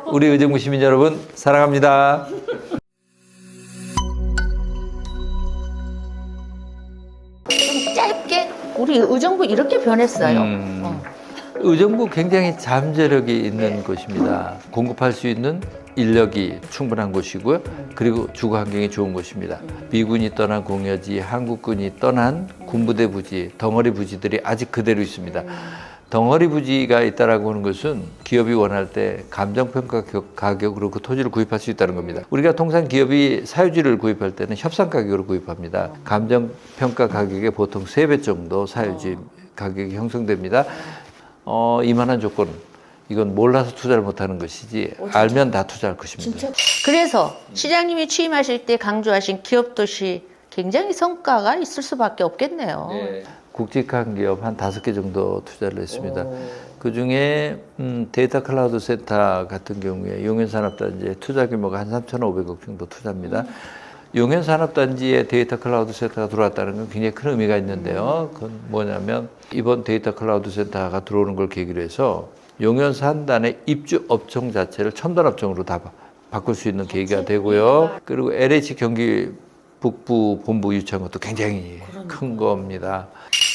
우리 의정부 시민 여러분 사랑합니다. 좀 짧게 우리 의정부 이렇게 변했어요. 의정부 굉장히 잠재력이 있는 곳입니다. 공급할 수 있는 인력이 충분한 곳이고요. 그리고 주거 환경이 좋은 곳입니다. 미군이 떠난 공여지, 한국군이 떠난 군부대 부지, 덩어리 부지들이 아직 그대로 있습니다. 덩어리 부지가 있다라고 하는 것은 기업이 원할 때 감정평가 가격으로 그 토지를 구입할 수 있다는 겁니다. 우리가 통상 기업이 사유지를 구입할 때는 협상 가격으로 구입합니다. 감정평가 가격의 보통 3배 정도 사유지 가격이 형성됩니다. 이만한 조건, 이건 몰라서 투자를 못하는 것이지 알면 다 투자할 것입니다. 진짜. 그래서 시장님이 취임하실 때 강조하신 기업도시 굉장히 성과가 있을 수밖에 없겠네요. 네. 굵직한 기업 한 5개 정도 투자를 했습니다. 그중에 데이터 클라우드 센터 같은 경우에 용현산업단지에 투자 규모가 한 3,500억 정도 투자입니다. 용현산업단지에 데이터 클라우드 센터가 들어왔다는 건 굉장히 큰 의미가 있는데요. 그건 뭐냐면 이번 데이터 클라우드 센터가 들어오는 걸 계기로 해서 용현산단의 입주 업종 자체를 첨단 업종으로 다 바꿀 수 있는 계기가 되고요. 그리고 LH 경기 북부 본부 유치한 것도 굉장히 큰 겁니다.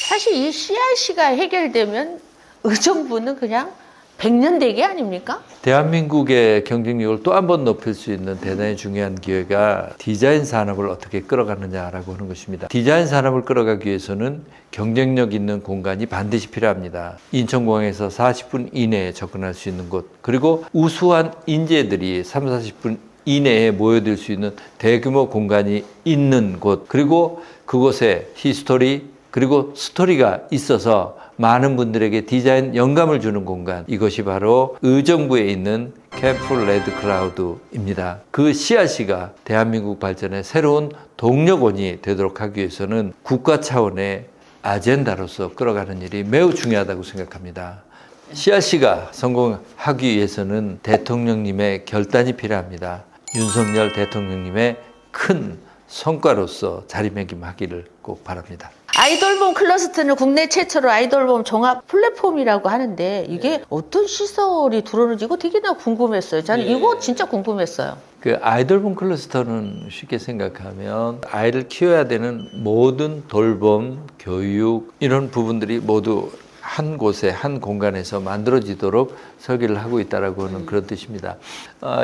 사실 이 CRC가 해결되면 의정부는 그냥 100년 대계 아닙니까? 대한민국의 경쟁력을 또 한 번 높일 수 있는 대단히 중요한 기회가 디자인 산업을 어떻게 끌어가느냐라고 하는 것입니다. 디자인 산업을 끌어가기 위해서는 경쟁력 있는 공간이 반드시 필요합니다. 인천공항에서 40분 이내에 접근할 수 있는 곳, 그리고 우수한 인재들이 3, 40분 이내에 모여들 수 있는 대규모 공간이 있는 곳, 그리고 그곳에 히스토리, 그리고 스토리가 있어서 많은 분들에게 디자인 영감을 주는 공간, 이것이 바로 의정부에 있는 캠프 레드 클라우드입니다. 그 CRC가 대한민국 발전의 새로운 동력원이 되도록 하기 위해서는 국가 차원의 아젠다로서 끌어가는 일이 매우 중요하다고 생각합니다. CRC가 성공하기 위해서는 대통령님의 결단이 필요합니다. 윤석열 대통령님의 큰 성과로서 자리매김하기를 꼭 바랍니다. 아이돌봄 클러스터는 국내 최초로 아이돌봄 종합 플랫폼이라고 하는데 이게 어떤 시설이 들어오는지 이거 되게나 궁금했어요. 저는 이거 진짜 궁금했어요. 그 아이돌봄 클러스터는 쉽게 생각하면 아이를 키워야 되는 모든 돌봄, 교육 이런 부분들이 모두 한 곳에 한 공간에서 만들어지도록 설계를 하고 있다라고 하는 그런 뜻입니다.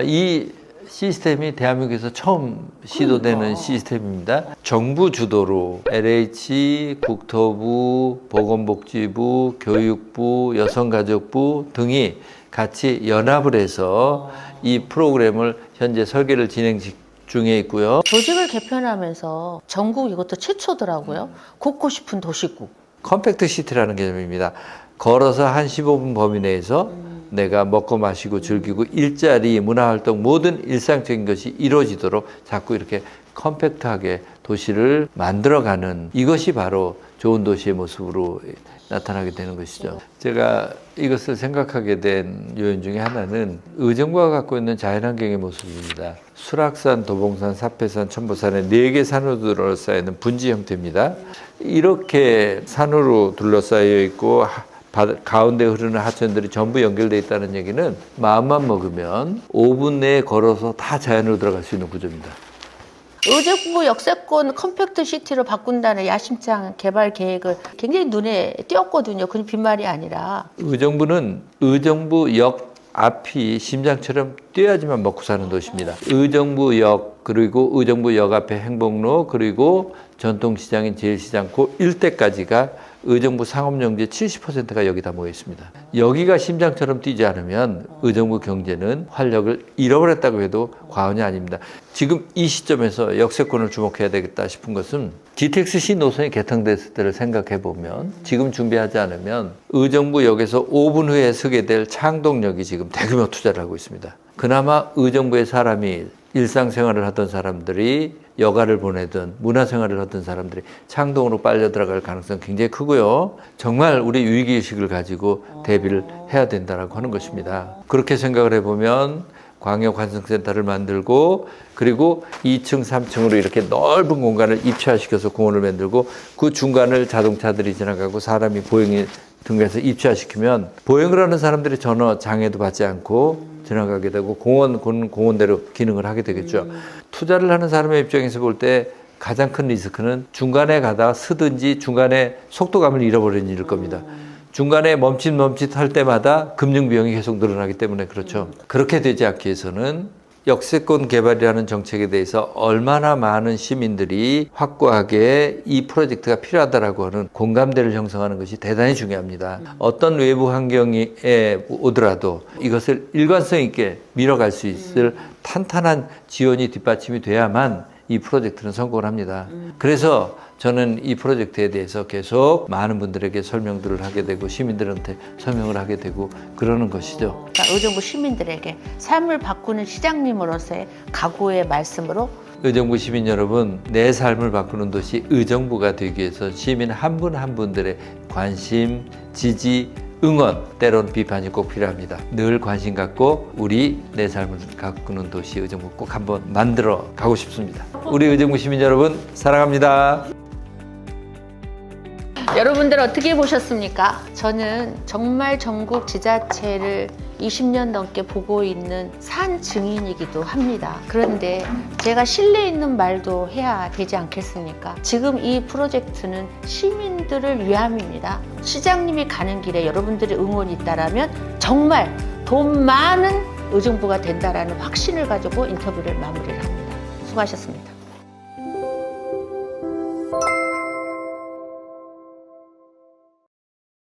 이 시스템이 대한민국에서 처음 시도되는 시스템입니다. 정부 주도로 LH, 국토부, 보건복지부, 교육부, 여성가족부 등이 같이 연합을 해서 이 프로그램을 현재 설계를 진행 중에 있고요. 조직을 개편하면서 전국 이것도 최초더라고요. 걷고 싶은 도시국. 컴팩트 시티라는 개념입니다. 걸어서 한 15분 범위 내에서 내가 먹고 마시고 즐기고 일자리, 문화활동 모든 일상적인 것이 이루어지도록 자꾸 이렇게 컴팩트하게 도시를 만들어가는 이것이 바로 좋은 도시의 모습으로 나타나게 되는 것이죠. 제가 이것을 생각하게 된 요인 중에 하나는 의정부가 갖고 있는 자연환경의 모습입니다. 수락산, 도봉산, 사패산, 천보산의 4개 산으로 둘러싸여 있는 분지 형태입니다. 이렇게 산으로 둘러싸여 있고 가운데 흐르는 하천들이 전부 연결되어 있다는 얘기는 마음만 먹으면 5분 내에 걸어서 다 자연으로 들어갈 수 있는 구조입니다. 의정부 역세권 컴팩트 시티로 바꾼다는 야심찬 개발 계획을 굉장히 눈에 띄었거든요. 그냥 빈말이 아니라. 의정부는 의정부역 앞이 심장처럼 뛰어야지만 먹고 사는 도시입니다. 의정부역, 그리고 의정부역 앞에 행복로, 그리고 전통시장인 제일시장 그 일대까지가 의정부 상업용지의 70%가 여기 다 모여 있습니다. 여기가 심장처럼 뛰지 않으면 의정부 경제는 활력을 잃어버렸다고 해도 과언이 아닙니다. 지금 이 시점에서 역세권을 주목해야 되겠다 싶은 것은 GTX-C 노선이 개통됐을 때를 생각해 보면 지금 준비하지 않으면 의정부역에서 5분 후에 서게 될 창동역이 지금 대규모 투자를 하고 있습니다. 그나마 의정부의 사람이 일상생활을 하던 사람들이 여가를 보내든 문화생활을 하던 사람들이 창동으로 빨려 들어갈 가능성이 굉장히 크고요. 정말 우리 위기의식을 가지고 대비를 해야 된다고 하는 것입니다. 그렇게 생각을 해보면 광역환승센터를 만들고 그리고 2층, 3층으로 이렇게 넓은 공간을 입체화시켜서 공원을 만들고 그 중간을 자동차들이 지나가고 사람이 보행이 등에서 입체화시키면 보행을 하는 사람들이 전혀 장애도 받지 않고 지나가게 되고 공원은 공원대로 기능을 하게 되겠죠. 투자를 하는 사람의 입장에서 볼 때 가장 큰 리스크는 중간에 가다 쓰든지 중간에 속도감을 잃어버리는 일일 겁니다. 중간에 멈칫 할 때마다 금융 비용이 계속 늘어나기 때문에 그렇죠. 그렇게 되지 않기 위해서는 역세권 개발이라는 정책에 대해서 얼마나 많은 시민들이 확고하게 이 프로젝트가 필요하다라고 하는 공감대를 형성하는 것이 대단히 중요합니다. 어떤 외부 환경에 오더라도 이것을 일관성 있게 밀어갈 수 있을 탄탄한 지원이 뒷받침이 돼야만 이 프로젝트는 성공을 합니다. 그래서 저는 이 프로젝트에 대해서 계속 많은 분들에게 설명들을 하게 되고 시민들한테 설명을 하게 되고 그러는 것이죠. 그러니까 의정부 시민들에게 삶을 바꾸는 시장님으로서의 각오의 말씀으로 의정부 시민 여러분, 내 삶을 바꾸는 도시 의정부가 되기 위해서 시민 한 분 한 분들의 관심, 지지, 응원, 때론 비판이 꼭 필요합니다. 늘 관심 갖고 우리 내 삶을 바꾸는 도시 의정부 꼭 한번 만들어 가고 싶습니다. 우리 의정부 시민 여러분 사랑합니다. 여러분들 어떻게 보셨습니까? 저는 정말 전국 지자체를 20년 넘게 보고 있는 산 증인이기도 합니다. 그런데 제가 신뢰 있는 말도 해야 되지 않겠습니까? 지금 이 프로젝트는 시민들을 위함입니다. 시장님이 가는 길에 여러분들의 응원이 있다라면 정말 돈 많은 의정부가 된다라는 확신을 가지고 인터뷰를 마무리를 합니다. 수고하셨습니다.